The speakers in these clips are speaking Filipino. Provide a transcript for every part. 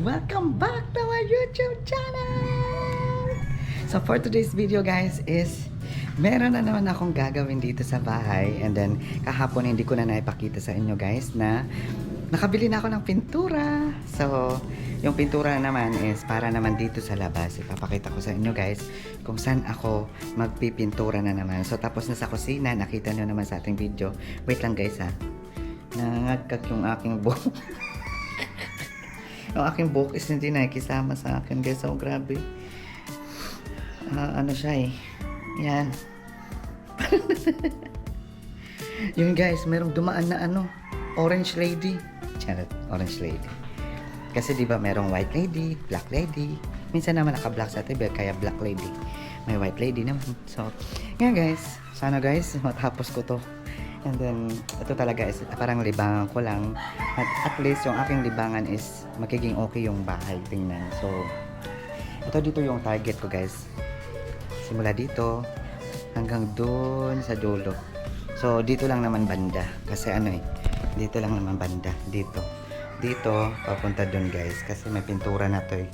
Welcome back to our YouTube channel! So for today's video guys is meron na naman akong gagawin dito sa bahay, and then kahapon hindi ko na naipakita sa inyo guys na nakabili na ako ng pintura. So yung pintura naman is para naman dito sa labas. Ipapakita ko sa inyo guys kung saan ako magpipintura na naman. So tapos na sa kusina, nakita nyo naman sa ating video. Wait lang guys ha, nangagkak yung aking buhok. Yung aking buhok is hindi nakikisama sa akin guys. So grabe, ano siya eh, yan. Yun guys, merong dumaan na orange lady. Charot, orange lady. Kasi di ba merong white lady, black lady. Minsan naman naka-black sa TV, kaya black lady. May white lady naman. So, yan guys. Sana guys, matapos ko to. And then, ito talaga is parang libangan ko lang. At least yung aking libangan is magiging okay yung bahay. Tingnan. So, ito dito yung target ko guys. Simula dito hanggang doon sa dulo. So, dito lang naman banda. Kasi dito lang naman banda. Dito, papunta doon guys. Kasi may pintura na to eh.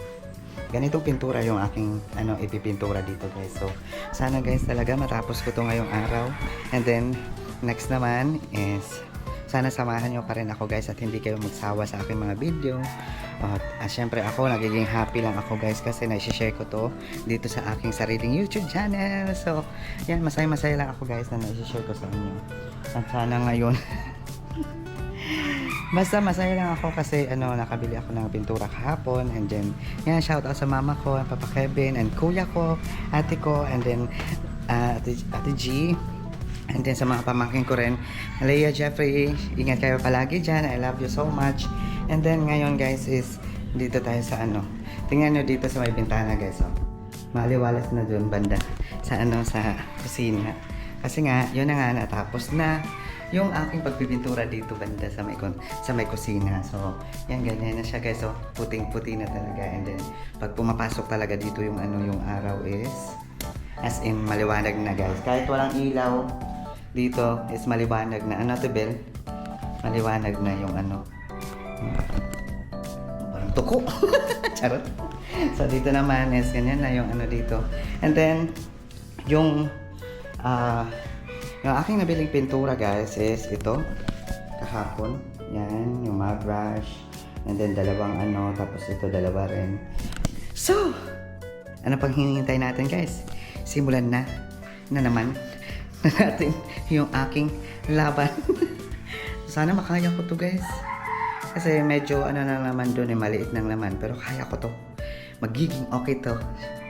Ganitong pintura yung aking ipipintura dito guys. So, sana guys talaga matapos ko to ngayong araw. And then, next naman is sana samahan nyo pa rin ako guys at hindi kayo magsawa sa aking mga video. At syempre ako, nagiging happy lang ako guys kasi na-share ko to dito sa aking sariling YouTube channel. So, yan, masaya-masaya lang ako guys na na-share ko sa inyo. At sana ngayon basta masaya lang ako kasi nakabili ako ng pintura kahapon. And then, yan, shout out sa mama ko, Papa Kevin, and kuya ko, ate ko, and then ate G. And then sa mga pamangkin ko rin, Leia, Jeffrey, ingat kayo palagi dyan. I love you so much. And then ngayon guys is dito tayo sa tingnan nyo dito sa may bintana guys. So, maliwalas na dun banda sa sa kusina. Kasi nga, yun na nga, natapos na yung aking pagpipintura dito banda sa may kusina. So, yan, ganyan na siya guys. So, puting-puti na talaga. And then, pag pumapasok talaga dito yung yung araw is as in maliwanag na guys. Kahit walang ilaw dito is maliwanag na. Bel? Maliwanag na yung parang tuko. Charot. So, dito naman is ganyan na yung dito. And then, yung aking nabiling pintura guys is ito kahapon. Yan, yung matte brush. And then dalawang tapos ito dalawa rin. So, ano pang hinihintay natin guys? Simulan na naman natin yung aking laban. Sana makaya ko to guys. Kasi medyo na naman doon maliit ng laman. Pero kaya ko to. Magiging okay to.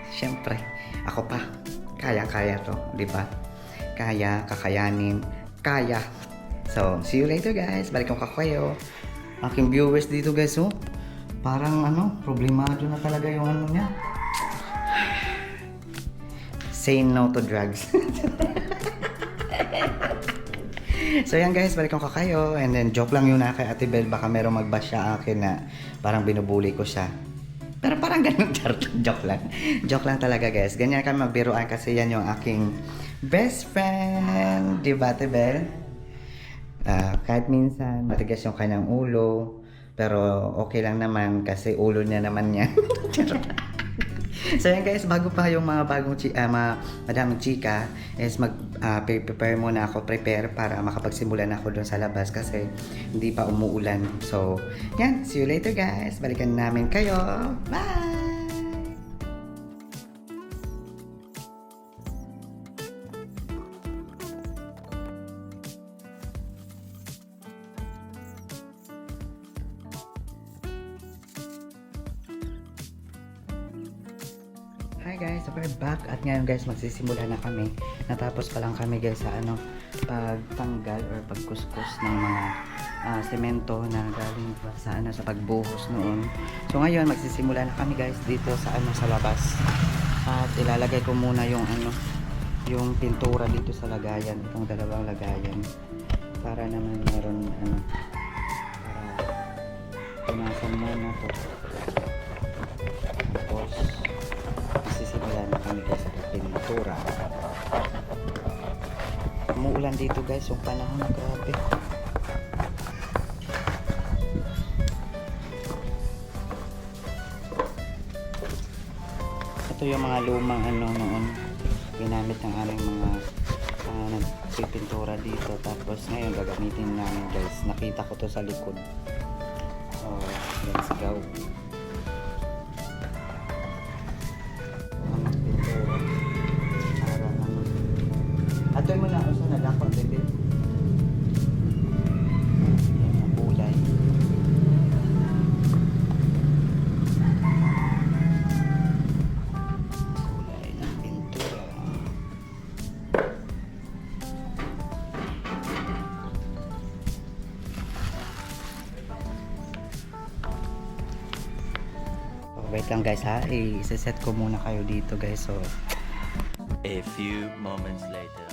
Siyempre, ako pa. Kaya to, di ba? Kaya, kakayanin, kaya. So, see you later guys. Balikan ko kayo. Aking viewers dito guys, parang problemado na talaga yung niya. Say no to drugs. So yan guys, balikan ko kayo. And then joke lang yun kay Ate Bel. Baka merong magbash siya akin na parang binubuli ko siya. Pero parang ganun. Joke lang. Joke lang talaga guys. Ganyan kami magbiruan kasi yan yung aking best friend. Diba Ate Bel? Kahit minsan matigas yung kanyang ulo. Pero okay lang naman kasi ulo niya naman yan. So yan guys, bago pa yung mga bagong madaming chika is prepare muna ako, para makapagsimulan ako doon sa labas kasi hindi pa umuulan. So yan, see you later guys. Balikan namin kayo. Bye! Hi guys, so we're back at ngayon guys magsisimula na kami. Natapos pa lang kami guys sa pagtanggal or pagkuskus ng mga semento na galing sa pagbuhos noon. So ngayon magsisimula na kami guys dito sa sa labas. At ilalagay ko muna yung yung pintura dito sa lagayan, itong dalawang lagayan. Para naman meron para punasan muna to. Tapos simulan na kami guys sa pintura. Umuulan dito guys yung panahon, grabe. Ito yung mga lumang ano noon ginamit ng aming mga nagpipintura dito. Tapos ngayon gagamitin namin guys. Nakita ko to sa likod. So let's go. Ang pintura. Para ano. Atoy mo na ako sa nalakot bebe. Yan ang kulay. Kulay ng pintura. Wait lang guys ha, i-set ko muna kayo dito guys. So A few moments later.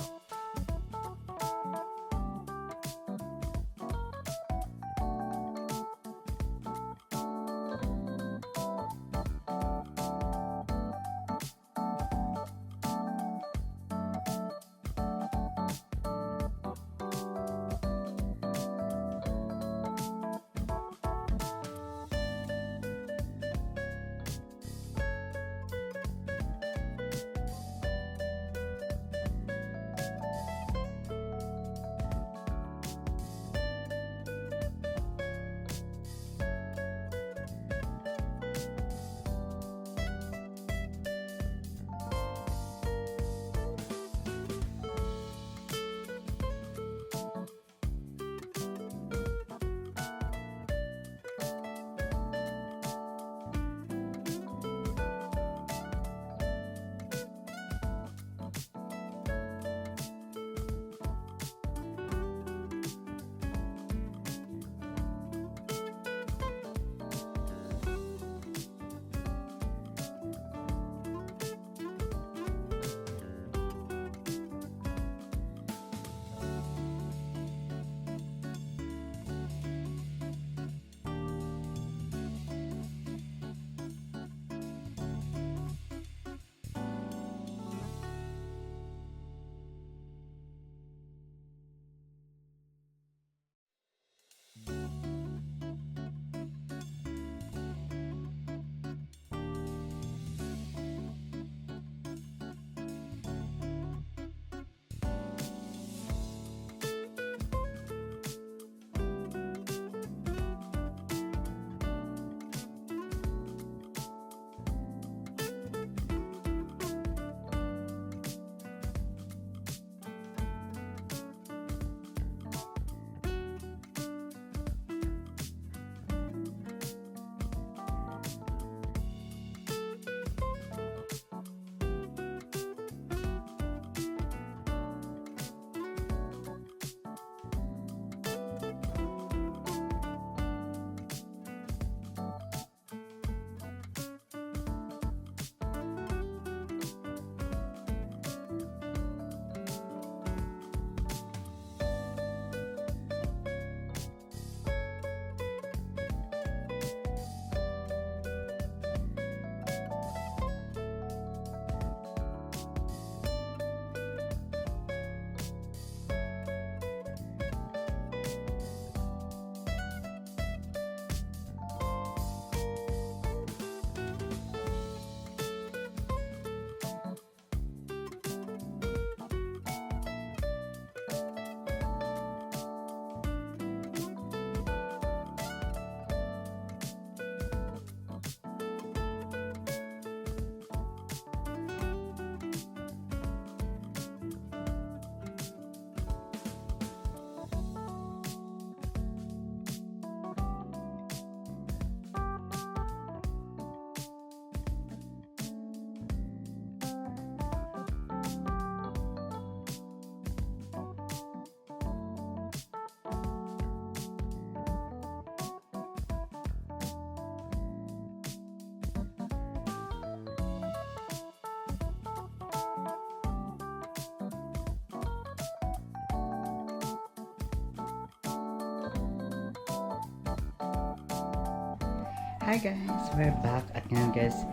Hi guys, we're back at ngayon guys,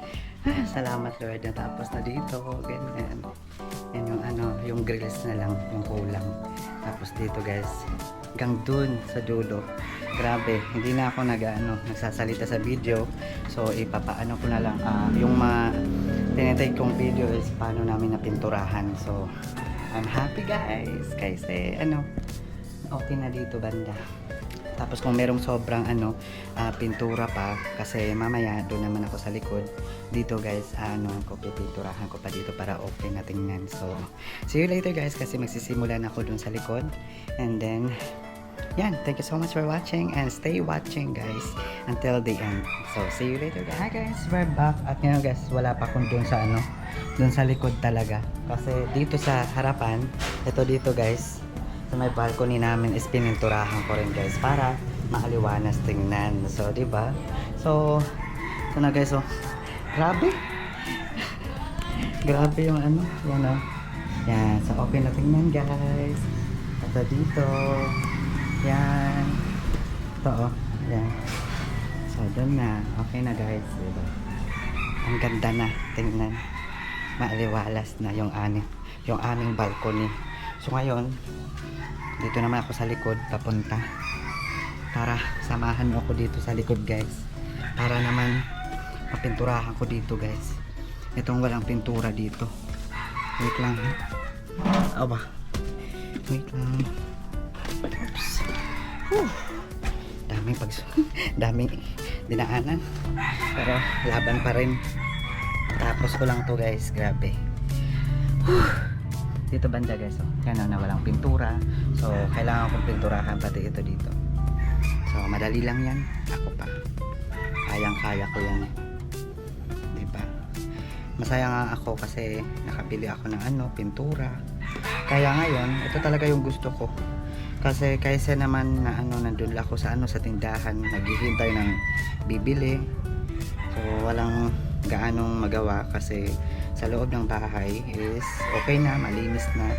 salamat Lord natapos na dito, ganyan. Yan yung yung grills na lang, yung kulang. Tapos dito guys, hanggang dun sa dulo. Grabe, hindi na ako nagsasalita sa video. So ipapaano ko na lang yung tinitake kong video is paano namin napinturahan. So, I'm happy guys. Kasi, okay na dito banda. Tapos kung merong sobrang pintura pa, kasi mamaya doon naman ako sa likod. Dito guys, pipinturahan ko pa dito para okay na tingnan. So, see you later guys kasi magsisimula na ako doon sa likod. And then, yan, thank you so much for watching and stay watching guys until the end. So, see you later guys. Hi guys, we're back. At ngayon guys, wala pa akong doon sa doon sa likod talaga. Kasi dito sa harapan, ito dito guys, sa may balcony namin is pininturahan ko rin guys para maaliwanas tingnan. So, di ba? So na guys, grabe. Grabe yung yan Yan, so okay na tingnan guys. Ito dito. Yan. Ito yan. So, doon na. Okay na guys, di ba? Ang ganda na tingnan. Maaliwalas na yung aming balcony. So, ngayon, dito naman ako sa likod papunta para samahan mo ako dito sa likod guys para naman mapinturahan ko dito guys. Itong walang pintura dito, wait lang wait lang. Oops. daming dinaanan pero laban pa rin. Tapos ko lang to guys, grabe. Dito banda guys, yan na walang pintura. So, kailangan kong pinturahan pati ito dito. So, madali lang yan. Ako pa. Kayang-kaya ko yan. Diba? Masaya nga ako kasi nakapili ako ng pintura. Kaya ngayon, ito talaga yung gusto ko. Kasi kaysa naman na nandun ako sa sa tindahan, naghihintay ng bibili. So, walang gaanong magawa kasi sa loob ng bahay is okay na, malinis na.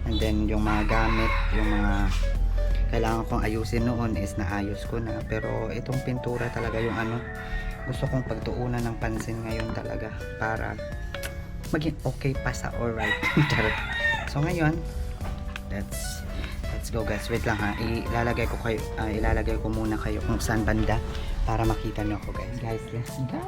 And then yung mga gamit, yung mga kailangan kong ayusin noon is naayos ko na. Pero itong pintura talaga yung gusto kong pagtuunan ng pansin ngayon talaga para maging okay pa sa alright. So ngayon, let's go guys. Wait lang ha. Ilalagay ko muna kayo kung saan banda para makita nyo ako guys. Guys, let's go.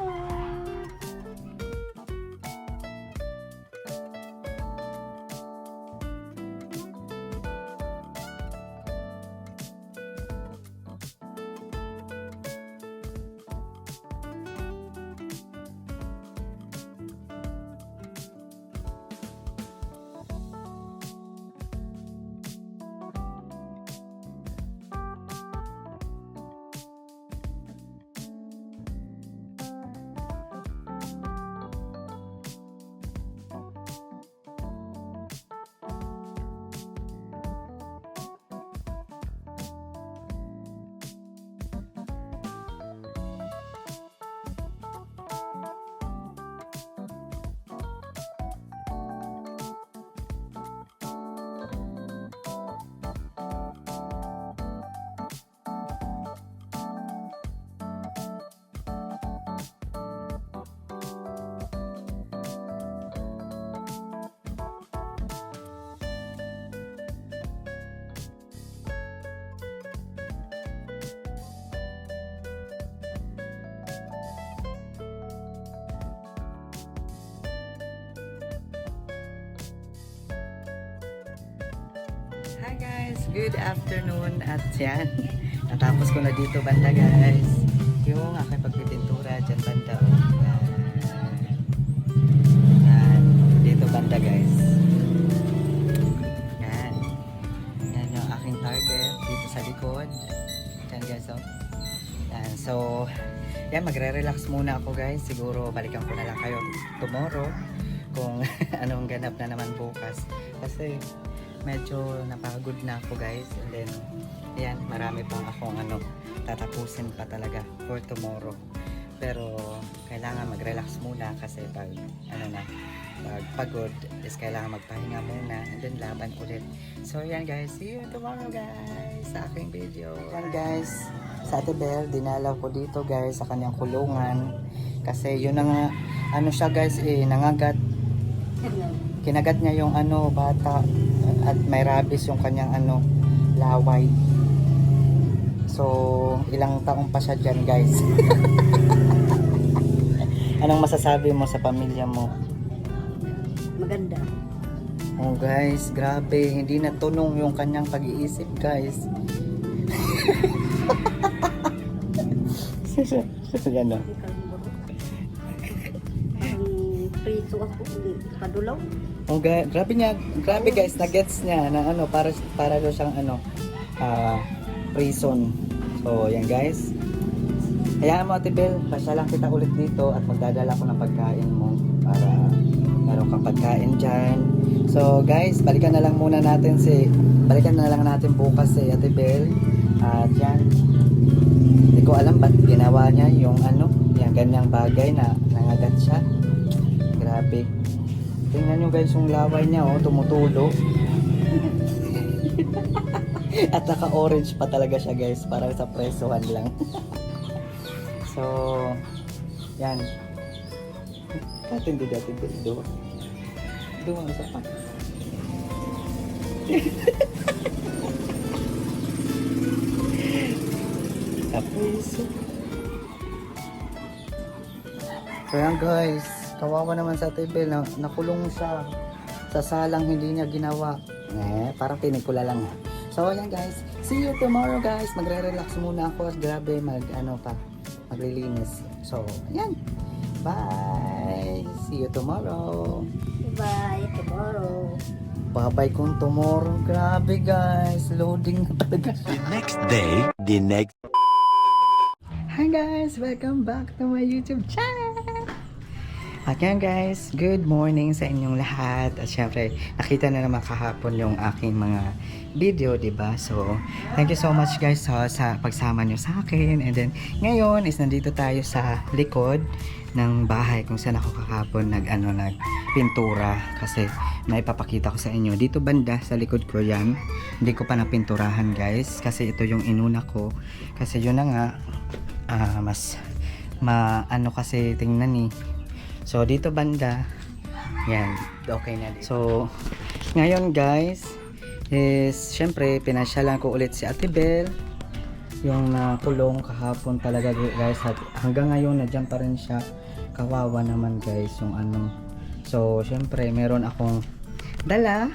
Hi guys, good afternoon at yan. Natapos ko na dito banda guys. Yung aking pagpipintura dyan banda. Yan. Dito banda guys. Yan. Yan yung aking target dito sa likod. Yan guys Yan. So, yan magre-relax muna ako guys. Siguro balikan ko na lang kayo tomorrow kung anong ganap na naman bukas. Kasi medyo napagod na ako guys, and then yan, marami pang akong tatapusin pa talaga for tomorrow. Pero kailangan mag-relax muna kasi pag pag pagod is kailangan magpahinga muna and then laban ulit. So yan guys, see you tomorrow guys sa aking video. Yan guys, sa Ate Belle, dinalaw ko dito guys sa kanyang kulungan kasi yun na nga, siya guys nangagat. Kinagat niya yung bata at may rabies yung kanyang laway. So, ilang taong pa siya dyan guys. Anong masasabi mo sa pamilya mo? maganda. Oh guys, grabe. Hindi na tunong yung kanyang pag-iisip guys. Yan o. Hindi kalimboro. Parang prito ako, padulaw. Oh, grabe niya. Grabe guys, na-gets niya na ano, para daw siyang ano, prison. So, yan guys. Hayaan mo Ate Bel, pasya lang kita ulit dito at magdadala ko ng pagkain mo para meron kang pagkain dyan. So guys, balikan na lang natin bukas si Ate Bel. At yan, hindi ko alam ba't ginawa niya yung ano, yung ganyang bagay na nangagat siya. Grabe. Tingnan nyo guys yung laway niya, oh, tumutulo. At naka-orange pa talaga siya guys, parang sa presohan lang. So, yan. Katindi dati doon. Doon sa pa. Tapos, so yan guys, kawawa naman sa Ate Bel, nakulong siya sa salang hindi niya ginawa. Parang pinikula lang. So yan guys, see you tomorrow guys. Magre-relax muna ako. Grabe, maglilinis. So, yan. Bye! See you tomorrow. Bye, tomorrow. Bye-bye kung tomorrow. Grabe guys, loading na talaga. The next day, the next Hi guys! Welcome back to my YouTube channel! At yan guys, good morning sa inyong lahat. At syempre, nakita na naman kahapon yung aking mga video, diba? So, thank you so much guys sa pagsama nyo sa akin. And then, ngayon is nandito tayo sa likod ng bahay kung saan ako kahapon nagpintura. Kasi may papakita ko sa inyo. Dito banda, sa likod ko yan. Hindi ko pa napinturahan guys. Kasi ito yung inuna ko. Kasi yun na nga, mas ano kasi tingnan So dito banda, yan, okay na dito. So ngayon guys is syempre pinasyalan ko ulit si Ate Bel, yung nakulong kahapon talaga guys, at hanggang ngayon nandiyan pa rin siya. Kawawa naman guys yung ano. So syempre meron akong dala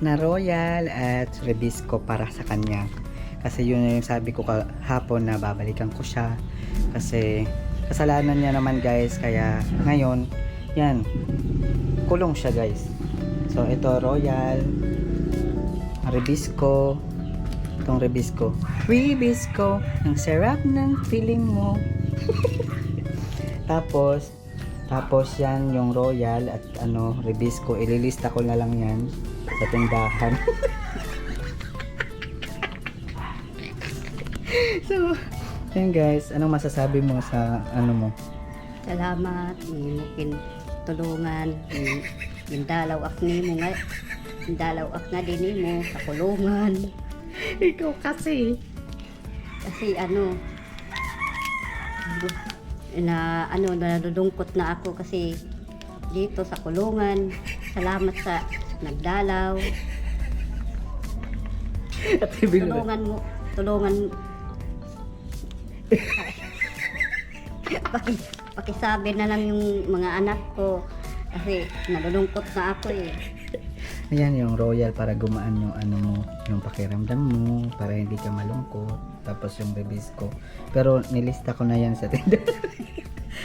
na Royal at Rebisco para sa kanya. Kasi yun yung sabi ko kahapon na babalikan ko siya kasi kasalanan niya naman guys, kaya ngayon yan, kulong siya guys. So ito Royal, Rebisco, itong Rebisco, ang sarap ng feeling mo. tapos yan yung Royal at Rebisco, ililista ko na lang yan sa tindahan. So yan guys, anong masasabi mo sa mo? Salamat, mungkin tulungan, dalaw ak nimo nga, dalaw ak na din mo sa kulungan. Ikaw kasi nalulungkot na ako kasi dito sa kulungan. Salamat sa nagdalaw. At Tulungan pakisabi na lang yung mga anak ko kasi nalulungkot na ako Ayan yung Royal para gumaan yung yung pakiramdam mo, para hindi ka malungkot. Tapos yung Rebisco, pero nilista ko na yan sa tinda.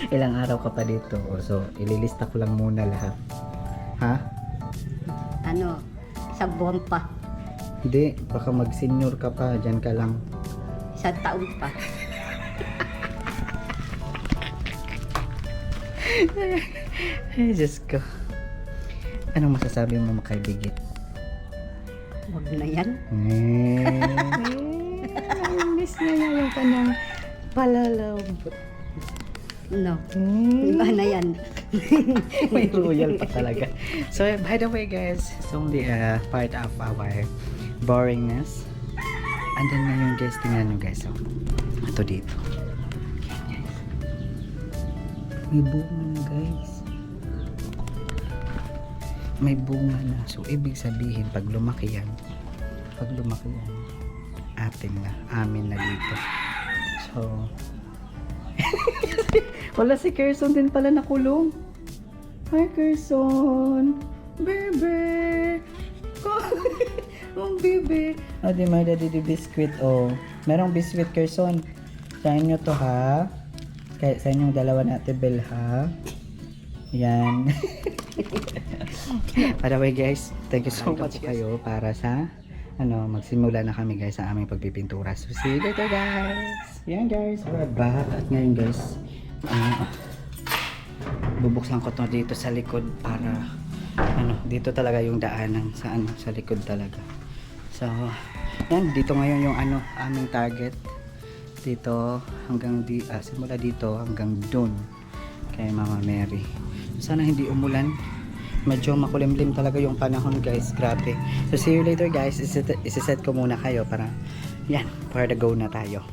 Ilang araw ka pa dito, so ililista ko lang muna lahat. Ha? Isang buwan pa, Hindi, baka mag-senior ka pa, dyan ka lang. isang taon pa. Ay, Diyos ko. Anong masasabi mo makaibigit? Huwag na yan. Miss na yan yung kanang palalambot. No, iba na yan. May Royal pa talaga. So, by the way guys, it's only a part of our boringness. And then ngayon guys, tingnan nyo guys. So, ito dito. Yan, guys. May bunga na guys. May bunga na. So, ibig sabihin, pag lumaki yan, amin na dito. So, wala si Kerson din pala nakulong. Hi Kerson. Bebe! Ang bebe! O, di may daddy di biscuit, oh. Merong biscuit, Kerson. Sa inyo to, ha? Kaya sa inyong dalawa na Ate Bel, ha? Yan. By the way, guys, thank you so much kayo para sa magsimula na kami guys sa aming pagpipintura. So see you later guys. Yan guys, we're back. At ngayon guys, bubuksan ko to dito sa likod para dito talaga yung daanan sa likod talaga. So yan, dito ngayon yung aming target. Dito hanggang simula dito hanggang doon kay Mama Mary. Sana hindi umulan. Medyo makulimlim talaga yung panahon guys, grabe. So see you later guys. Isiset ko muna kayo para yan, for the go na tayo.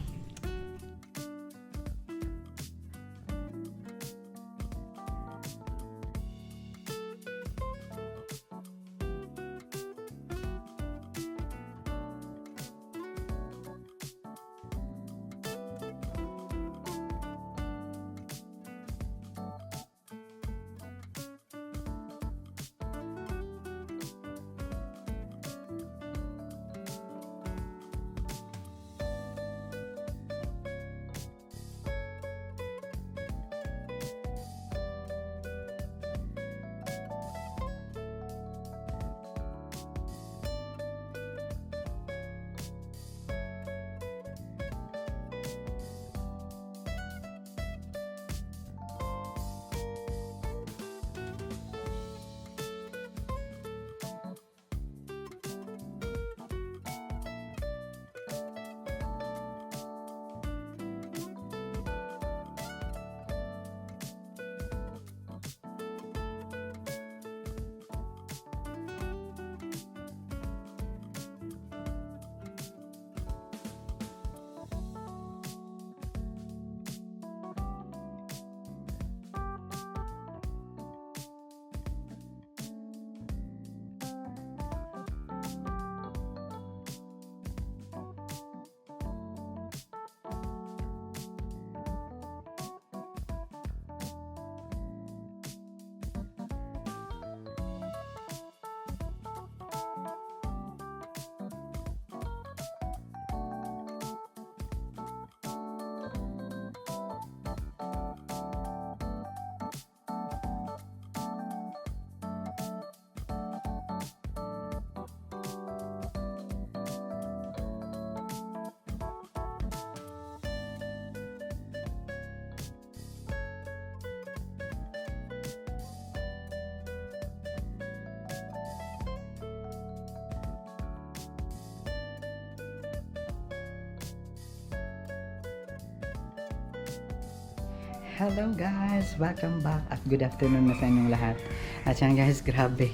Hello guys! Welcome back at good afternoon na sa inyong lahat. At yan guys, grabe.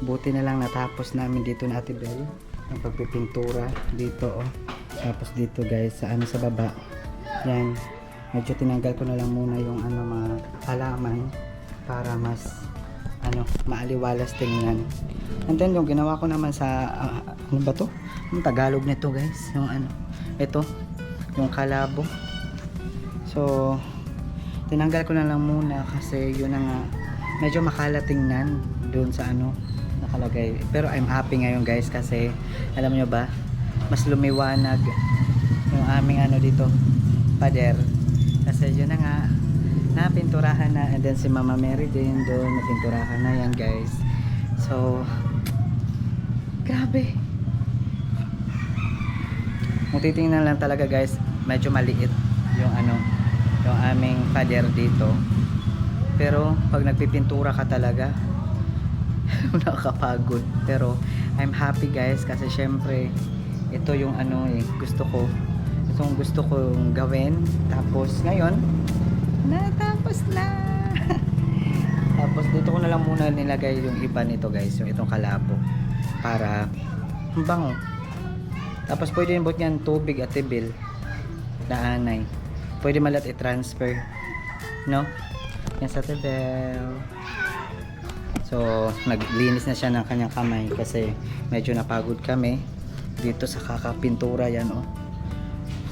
Buti na lang natapos namin dito na Ate Bel. Ang pagpipintura dito oh. Tapos dito guys, sa baba. Yan. Medyo tinanggal ko na lang muna yung mga halaman para mas maaliwalas tingnan. And then yung ginawa ko naman sa ano ba to? Yung Tagalog nito guys. Yung ito. Yung kalabo. So tinanggal ko na lang muna kasi yun na nga medyo makalat tingnan doon sa nakalagay. Pero I'm happy ngayon guys kasi alam nyo ba, mas lumiwanag yung aming dito pader kasi yun na nga napinturahan na. And then si Mama Mary din doon napinturahan na yan guys. So grabe, kung titingnan lang talaga guys, medyo maliit yung yung aming pader dito, pero pag nagpipintura ka talaga nakakapagod. Pero I'm happy guys kasi syempre ito yung gusto ko, itong gusto kong gawin. Tapos ngayon natapos na. Tapos dito ko na lang muna nilagay yung iba nito guys, yung itong kalabo para bango. Tapos pwede din niyan tubig at tibil na anay. Pwede malat i-transfer, no? Yan sa tebel. So, naglinis na siya ng kanyang kamay kasi medyo napagod kami dito sa kakapintura yan, oh.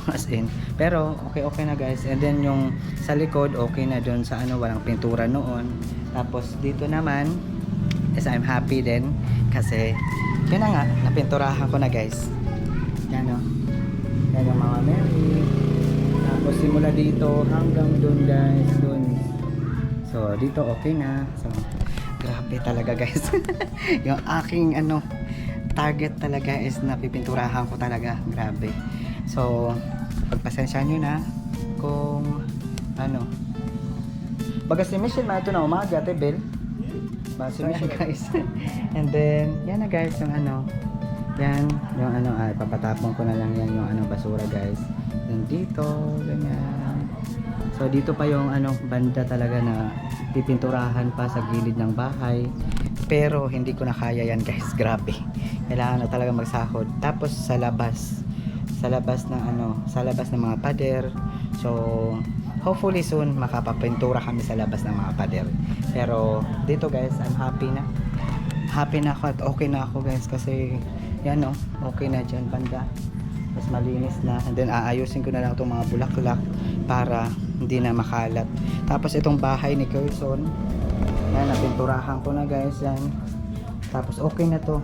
As in. Pero, okay na guys. And then, yung sa likod, okay na doon sa walang pintura noon. Tapos, dito naman, is I'm happy din kasi yun na nga, napinturahan ko na guys. Yan o. Yan yung mga Mary. Tapos simula dito hanggang dun guys, dun. So dito okay na. So grabe talaga guys. Yung aking target talaga is napipinturahan ko talaga. Grabe. So pagpasensya nyo na kung baga si Michelle man ito na umaga, Tebel. Baga si Michelle guys. And then, yan na guys, yung yan, yung papatapon ko na lang yan yung basura guys. Then dito, ganyan. So dito pa yung banda talaga na pipinturahan pa sa gilid ng bahay. Pero hindi ko na kaya yan guys, grabe. Kailangan na talaga magsahod. Tapos sa labas ng mga pader. So hopefully soon makapapintura kami sa labas ng mga pader. Pero dito guys, I'm happy na. Happy na ako at okay na ako guys kasi yan okay na dyan banda. Mas malinis na. And then aayusin ko na lang itong mga bulaklak para hindi na makalat. Tapos itong bahay ni Carson, yan, napinturahan ko na guys yan. Tapos okay na to.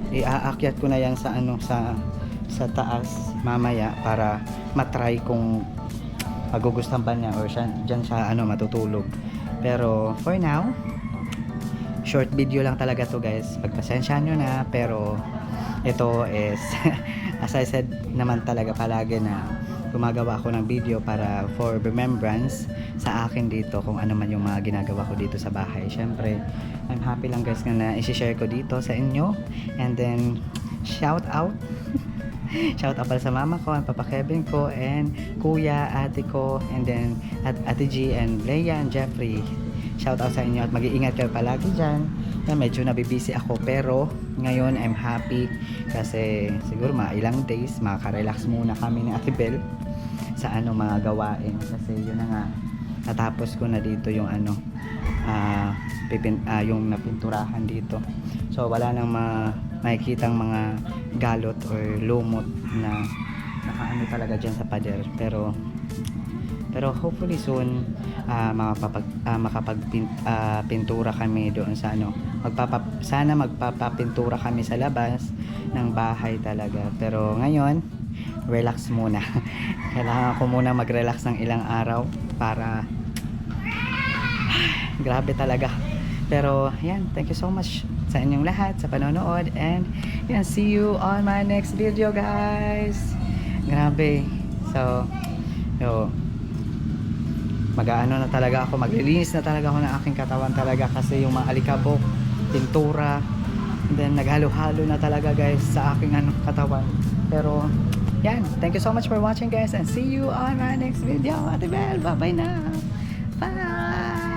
Iaakyat ko na yan sa sa taas mamaya para matry kung magugustuhan ba niya or dyan siya matutulog. Pero for now, short video lang talaga to guys. Pagpasensya nyo na, pero ito is as I said naman talaga palagi na gumagawa ako ng video para for remembrance sa akin dito kung ano man yung mga ginagawa ko dito sa bahay. Syempre, I'm happy lang guys na i-share ko dito sa inyo. And then shout out shout out pala sa mama ko, ang papa Kevin ko, and kuya, ate ko, and then ate G, and Leia, and Jeffrey. Shout out sa inyo at mag-iingat kayo palagi dyan. Medyo nabibisi ako pero ngayon I'm happy kasi siguro mga ilang days makaka-relax muna kami ni Ate Bel sa mga gawain kasi yun na nga, natapos ko na dito yung yung napinturahan dito. So wala nang makikitang mga galot or lumot na talaga dyan sa pader. Pero hopefully soon makapagpintura kami doon sa sana magpapapintura kami sa labas ng bahay talaga. Pero ngayon relax muna. Kailangan ko muna mag-relax ng ilang araw para grabe talaga. Pero yan, thank you so much sa inyong lahat sa panonood, and yan, see you on my next video guys. Grabe. So mag-aano na talaga ako, maglilinis na talaga ako ng aking katawan talaga kasi yung mga alikabok, pintura, and then naghalo-halo na talaga guys sa aking katawan. Pero yan, thank you so much for watching guys, and see you on my next video. Ate Bel, bye bye na. Bye.